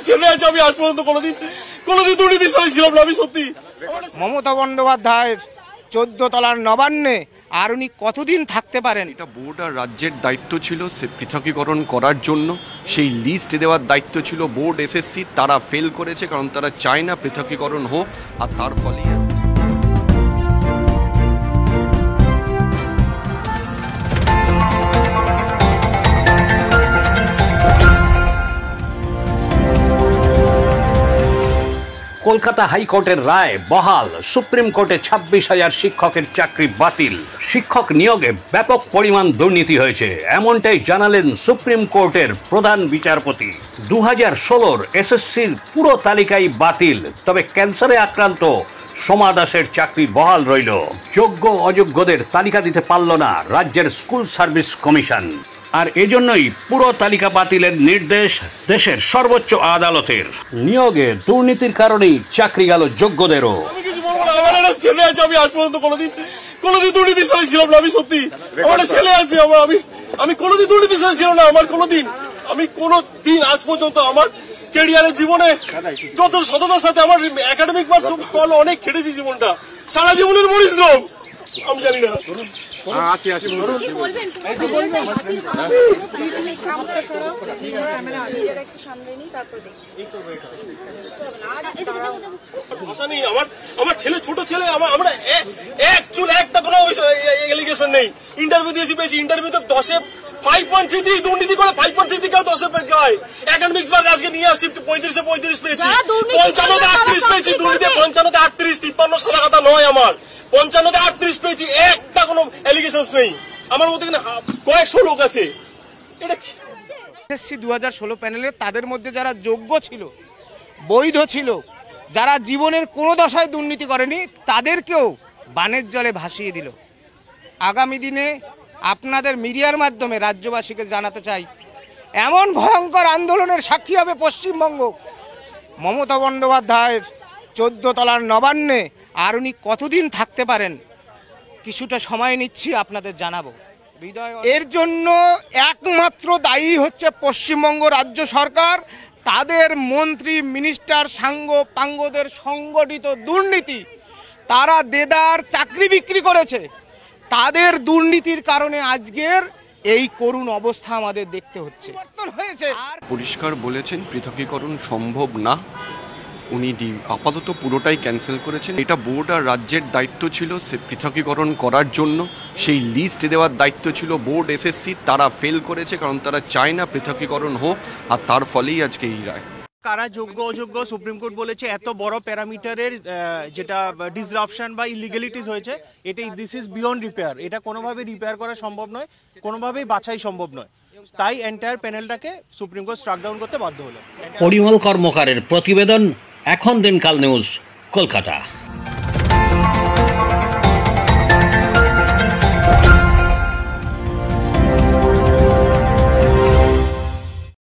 ছেলে আছে, আমি আজ পর্যন্ত কোনোদিন দুর্নীতির সাথে ছিলাম না। আমি সত্যি মমতা বন্দ্যোপাধ্যায়ের 14 তলার নবান্নে আর উনি কতদিন থাকতে পারেন? এটা বোর্ড আর রাজ্যের দায়িত্ব ছিল সে পৃথকীকরণ করার জন্য, সেই লিস্ট দেওয়ার দায়িত্ব ছিল বোর্ড এসএসসি, তারা ফেল করেছে কারণ তারা চায় না পৃথকীকরণ হোক, আর তার ফলেই কলকাতা হাইকোর্টের রায় বহাল, সুপ্রিম কোর্টে 26,000 শিক্ষকের চাকরি বাতিল। শিক্ষক নিয়োগে ব্যাপক পরিমাণ দুর্নীতি হয়েছে, এমনটাই জানালেন সুপ্রিম কোর্টের প্রধান বিচারপতি। 2016-র এসএসসির পুরো তালিকাই বাতিল, তবে ক্যান্সারে আক্রান্ত সোমা দাসের চাকরি বহাল রইল। যোগ্য অযোগ্যদের তালিকা দিতে পারল না রাজ্যের স্কুল সার্ভিস কমিশন, আর এজন্যই পুরো তালিকা বাতিলের নির্দেশ দেশের সর্বোচ্চ আদালতের। নিয়োগে দুর্নীতির কারণেই চাকরি গেল যোগ্যদেরও। আমি কিছু বলবো না, আমার একটা ছেলে আছে, আমি আজ পর্যন্ত কোনোদিন দুর্নীতির সাথে ছিলাম না। আমি সত্যি আমার একটা ছেলে আছে, আমি কোনোদিন দুর্নীতির সাথে ছিলাম না। আমি কোনোদিন আজ পর্যন্ত আমার ক্যারিয়ারের জীবনে যত সততার সাথে আমার একাডেমিক মার্কস অনেক খেটেছি, জীবনটা সারা জীবনের পরিশ্রম। আমি জানি না ভাষা নেই। আমার ছেলে, ছোট ছেলে, আমরা এক চুল একটা কোনো এলিগেশন নেই। ইন্টারভিউ দিয়েছি, পেয়েছি। ইন্টারভিউতে 10-এ 5.33 দুর্নীতি করে 5.33 কেউ 10-এ পায়। একাডেমিক্স মার্ক আজকে নিয়ে আসছি 35 পেয়েছি, 55-তে 38 পেয়েছি। দুর্নীতি 55-তে 38, 53 সাদা খাতা নয় আমার। 55-তে 38 পেয়েছি, একটা কোনো এলিগেশন নেই। আমার মধ্যে কয়েকশো লোক আছে। এটা এসএসসি 2016 প্যানেলে তাদের মধ্যে যারা যোগ্য ছিল, বৈধ ছিল, যারা জীবনের কোনো দশায় দুর্নীতি করেনি, তাদেরকেও বানের জলে ভাসিয়ে দিল। আগামী দিনে আপনাদের মিডিয়ার মাধ্যমে রাজ্যবাসীকে জানাতে চাই, এমন ভয়ঙ্কর আন্দোলনের সাক্ষী হবে পশ্চিমবঙ্গ। মমতা বন্দ্যোপাধ্যায়ের 14 তলার নবান্নে আর উনি কতদিন থাকতে পারেন, কিছুটা সময় নিচ্ছি, আপনাদের জানাবো। এর জন্য একমাত্র দায়ী হচ্ছে পশ্চিমবঙ্গ রাজ্য সরকার, তাদের মন্ত্রী মিনিস্টার সাঙ্গ পাঙ্গদের সংগঠিত দুর্নীতি। তারা দেদার চাকরি বিক্রি করেছে, তাদের দুর্নীতির কারণে আজকের এই করুণ অবস্থা আমাদের দেখতে হচ্ছে। পরিষ্কার বলেছেন পৃথকীকরণ সম্ভব না, উনি আপাতত পুরোটাই ক্যান্সেল করেছেন। এটা বোর্ড আর রাজ্যের দায়িত্ব ছিল সে পৃথকীকরণ করার জন্য, সেই লিস্ট দেওয়ার দায়িত্ব ছিল বোর্ড এসএসসি, তারা ফেল করেছে কারণ তারা চায় না পৃথকীকরণ হোক, আর তার ফলেই আজকে এই রায়। কারা যোগ্য অযোগ্য সুপ্রিম কোর্ট বলেছে এত বড় প্যারামিটারের যেটা ডিসরাপশন বা ইলিগ্যালিটিস হয়েছে, এটা দিস ইজ বিয়ন্ড রিপেয়ার। এটা কোনোভাবেই রিপেয়ার করা সম্ভব নয়, কোনোভাবেই বাছাই সম্ভব নয়। তাই এন্টায়ার প্যানেলটাকে সুপ্রিম কোর্ট স্ট্রাক ডাউন করতে বাধ্য হলো। পরিমল কর্মকারের প্রতিবেদন, এখন দিনকাল নিউজ, কলকাতা।